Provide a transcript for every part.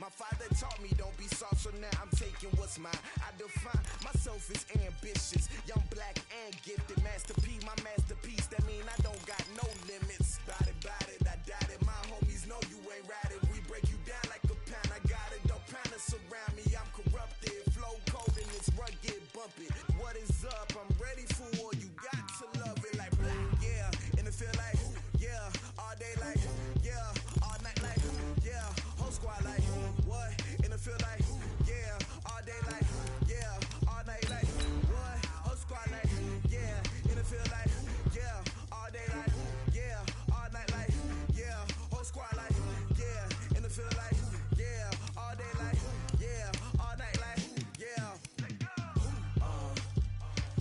My father taught me don't be soft, so now I'm taking what's mine. I define myself as ambitious, young, black, and gifted. Masterpiece, my masterpiece, that mean I don't got no limits. Bout it, I doubt it. My homies know you ain't ratted. We break you down like a pound. I got it, don't pound to surround me. I'm corrupted, flow cold and it's rugged, bumpy. What is up? I'm ready for war. You got to love it like black, yeah. And it feel like, yeah. All day like, yeah. All night like, yeah. Whole squad like, what? And it feel like, yeah. All day like, yeah. All night like, what? Whole squad like, yeah. And it feel like, yeah. All day like, yeah. All night like, yeah. Whole squad like, yeah. And it feel like, yeah. All day like, yeah. All night like, yeah.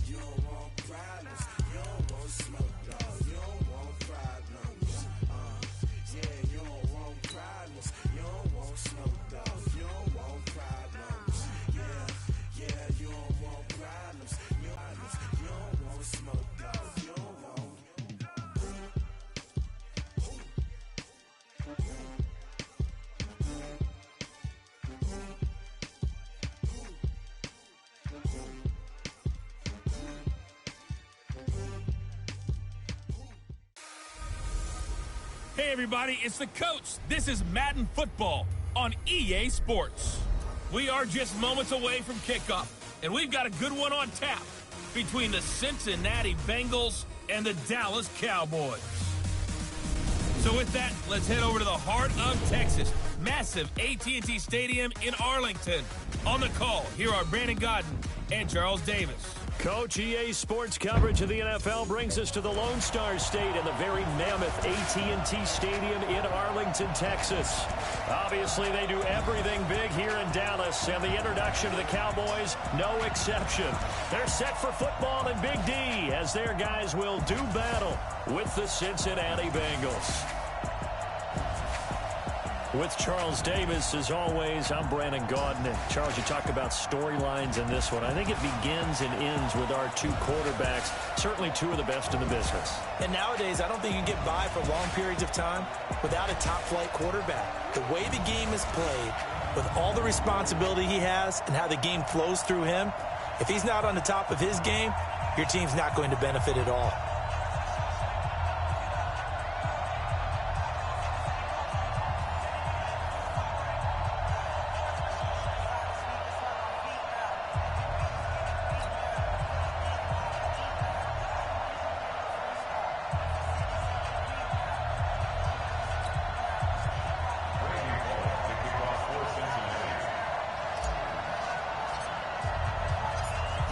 You don't want problems. You don't want smoke, dog. You don't want problems. Yeah, you don't want problems. You don't want smoke, dog. You don't want problems. Yeah, you don't want problems. You don't want smoke, dog. You don't want. Hey everybody, it's the coach. This is Madden Football on EA Sports. We are just moments away from kickoff, and we've got a good one on tap between the Cincinnati Bengals and the Dallas Cowboys. So with that, let's head over to the heart of Texas, massive AT&T Stadium in Arlington. On the call, here are Brandon Godden and Charles Davis. Coach, EA Sports coverage of the NFL brings us to the Lone Star State and the very mammoth AT&T Stadium in Arlington, Texas. Obviously, they do everything big here in Dallas, and the introduction to the Cowboys, no exception. They're set for football and Big D as their guys will do battle with the Cincinnati Bengals. With Charles Davis, as always, I'm Brandon Gaudin. And Charles, you talk about storylines in this one. I think it begins and ends with our two quarterbacks, certainly two of the best in the business. And nowadays, I don't think you can get by for long periods of time without a top-flight quarterback. The way the game is played, with all the responsibility he has and how the game flows through him, if he's not on the top of his game, your team's not going to benefit at all.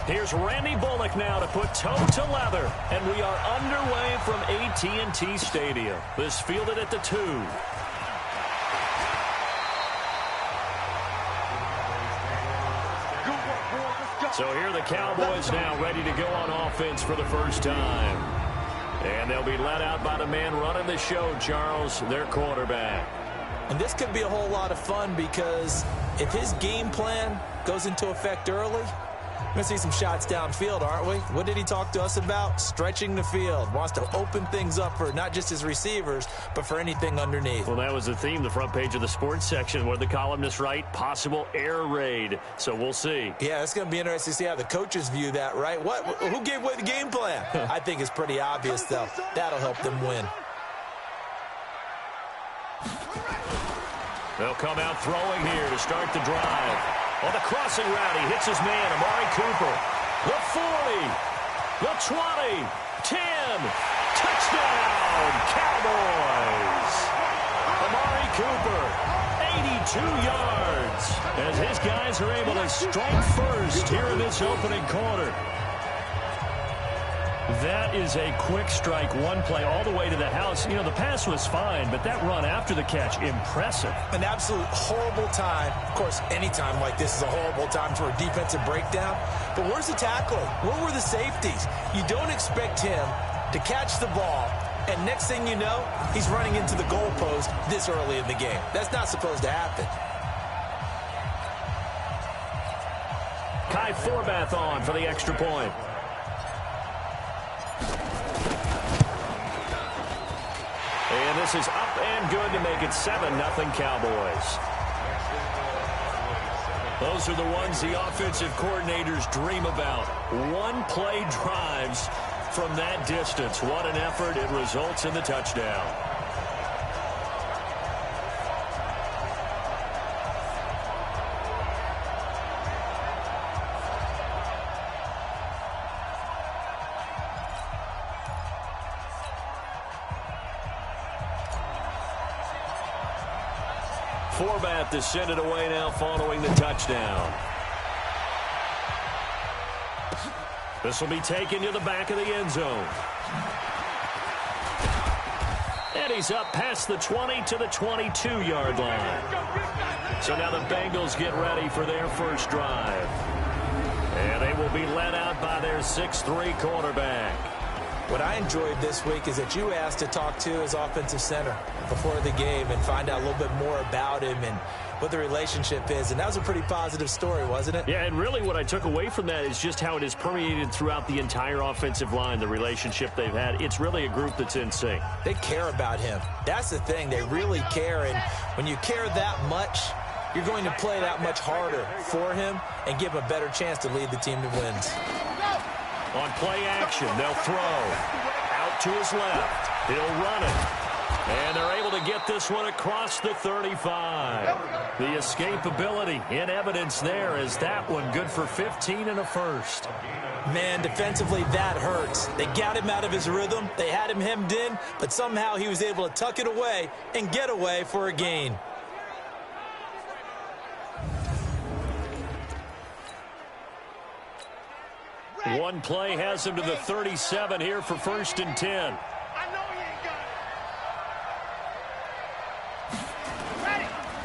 Here's Randy Bullock now to put toe to leather, and we are underway from AT&T Stadium. This fielded at the 2. So here are the Cowboys now ready to go on offense for the first time. And they'll be led out by the man running the show, Charles, their quarterback. And this could be a whole lot of fun because if his game plan goes into effect early, we're going to see some shots downfield, aren't we? What did he talk to us about? Stretching the field. Wants to open things up for not just his receivers, but for anything underneath. Well, that was the theme, the front page of the sports section, where the columnists write possible air raid. So we'll see. Yeah, it's going to be interesting to see how the coaches view that, right? Who gave away the game plan? I think it's pretty obvious, though. That'll help them win. They'll come out throwing here to start the drive. On the crossing route, he hits his man, Amari Cooper. The 40, the 20, 10, touchdown, Cowboys. Amari Cooper, 82 yards, as his guys are able to strike first here in this opening quarter. That is a quick strike, one play all the way to the house. You know, the pass was fine, but that run after the catch, impressive. An absolute horrible time. Of course, any time like this is a horrible time for a defensive breakdown. But where's the tackling? Where were the safeties? You don't expect him to catch the ball, and next thing you know, he's running into the goalpost this early in the game. That's not supposed to happen. Kai Forbath on for the extra point. And this is up and good to make it 7-0 Cowboys. Those are the ones the offensive coordinators dream about. One-play drives from that distance. What an effort. It results in the touchdown. Forbat to send it away now following the touchdown. This will be taken to the back of the end zone. And he's up past the 20 to the 22-yard line. So now the Bengals get ready for their first drive. And they will be led out by their 6'3" quarterback. What I enjoyed this week is that you asked to talk to his offensive center before the game and find out a little bit more about him and what the relationship is. And that was a pretty positive story, wasn't it? Yeah, and really what I took away from that is just how it is permeated throughout the entire offensive line, the relationship they've had. It's really a group that's in sync. They care about him. That's the thing. They really care. And when you care that much, you're going to play that much harder for him and give him a better chance to lead the team to wins. On play action, they'll throw. Out to his left. He'll run it. And they're able to get this one across the 35. The escapability in evidence there is that one good for 15 and a first. Man, defensively, that hurts. They got him out of his rhythm. They had him hemmed in, but somehow he was able to tuck it away and get away for a gain. One play has him to the 37 here for 1st and 10.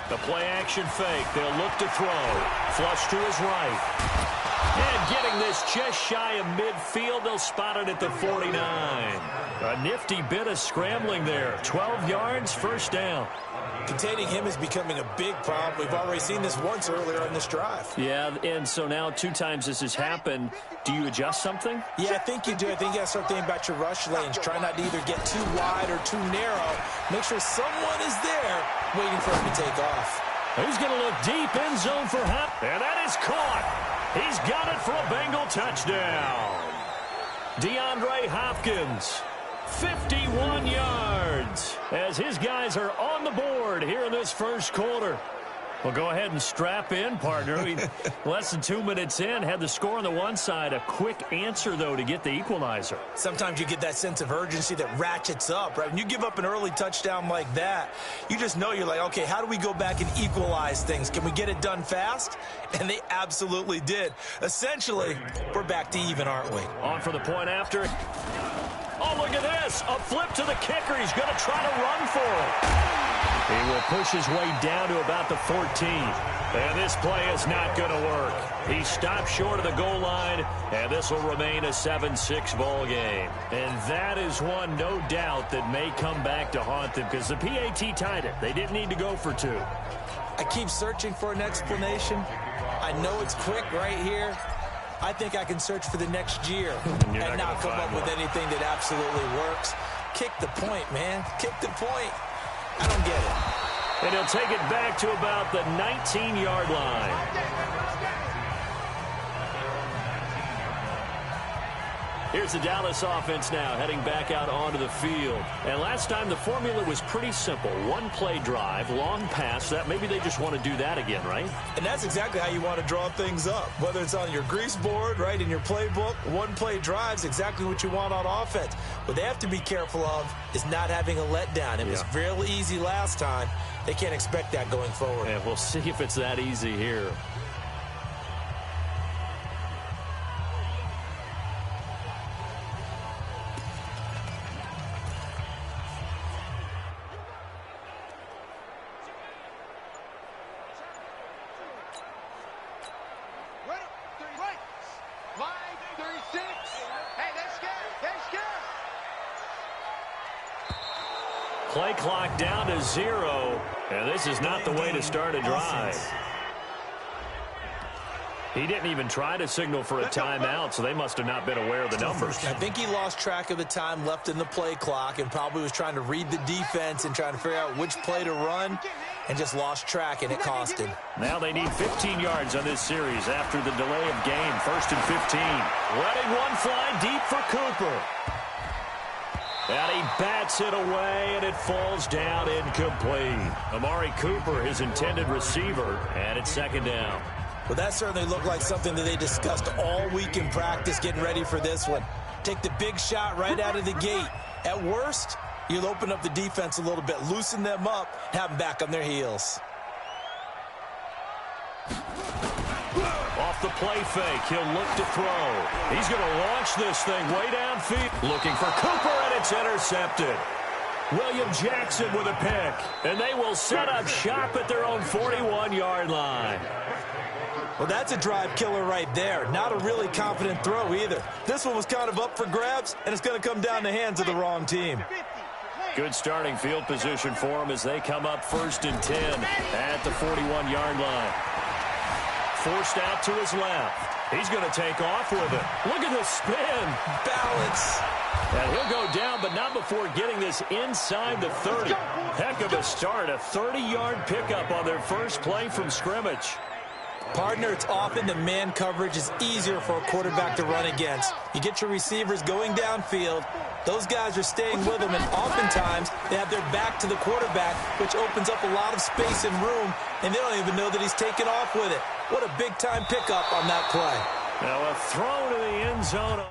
The play action fake. They'll look to throw. Flush to his right. And getting this just shy of midfield, they'll spot it at the 49. A nifty bit of scrambling there. 12 yards, first down. Containing him is becoming a big problem. We've already seen this once earlier in this drive. Yeah, and so now 2 times this has happened. Do you adjust something? Yeah, I think you do. I think you got to start thinking about your rush lanes. Try not to either get too wide or too narrow. Make sure someone is there waiting for him to take off. He's going to look deep in zone for Hop. And that is caught. He's got it for a Bengal touchdown. DeAndre Hopkins. 51 yards as his guys are on the board here in this first quarter. Well, go ahead and strap in, partner. Less than 2 minutes in, had the score on the one side. A quick answer, though, to get the equalizer. Sometimes you get that sense of urgency that ratchets up, right? When you give up an early touchdown like that, you just know you're like, okay, how do we go back and equalize things? Can we get it done fast? And they absolutely did. Essentially, we're back to even, aren't we? On for the point after. Oh, look at this. A flip to the kicker. He's going to try to run for it. He will push his way down to about the 14. And this play is not going to work. He stopped short of the goal line, and this will remain a 7-6 ball game. And that is one, no doubt, that may come back to haunt them because the PAT tied it. They didn't need to go for 2. I keep searching for an explanation. I know it's quick right here. I think I can search for the next year and not come up with anything that absolutely works. Kick the point, man. Kick the point. I don't get it. And he'll take it back to about the 19-yard line. Here's the Dallas offense now heading back out onto the field. And last time the formula was pretty simple. One-play drive, long pass. That maybe they just want to do that again, right? And that's exactly how you want to draw things up. Whether it's on your grease board, right, in your playbook, one-play drive's exactly what you want on offense. What they have to be careful of is not having a letdown. It was real easy last time. They can't expect that going forward. And we'll see if it's that easy here. Play clock down to 0, and this is not the way to start a drive. He didn't even try to signal for a timeout, so they must have not been aware of the numbers. I think he lost track of the time left in the play clock and probably was trying to read the defense and trying to figure out which play to run. and just lost track, and it cost him. Now they need 15 yards on this series after the delay of game. 1st and 15. Letting one fly deep for Cooper. And he bats it away, and it falls down incomplete. Amari Cooper, his intended receiver, and it's 2nd down. Well, that certainly looked like something that they discussed all week in practice getting ready for this one. Take the big shot right out of the gate. At worst, you'll open up the defense a little bit, loosen them up, have them back on their heels. Off the play fake, he'll look to throw. He's going to launch this thing way downfield. Looking for Cooper, and it's intercepted. William Jackson with a pick, and they will set up shop at their own 41-yard line. Well, that's a drive killer right there. Not a really confident throw either. This one was kind of up for grabs, and it's going to come down the hands of the wrong team. Good starting field position for them as they come up 1st and 10 at the 41-yard line. Forced out to his left. He's going to take off with it. Look at the spin. Balance. And he'll go down, but not before getting this inside the 30. Heck of a start. A 30-yard pickup on their first play from scrimmage. Partner, it's often the man coverage is easier for a quarterback to run against. You get your receivers going downfield. Those guys are staying with them, and oftentimes they have their back to the quarterback, which opens up a lot of space and room, and they don't even know that he's taken off with it. What a big-time pickup on that play. Now a throw to the end zone.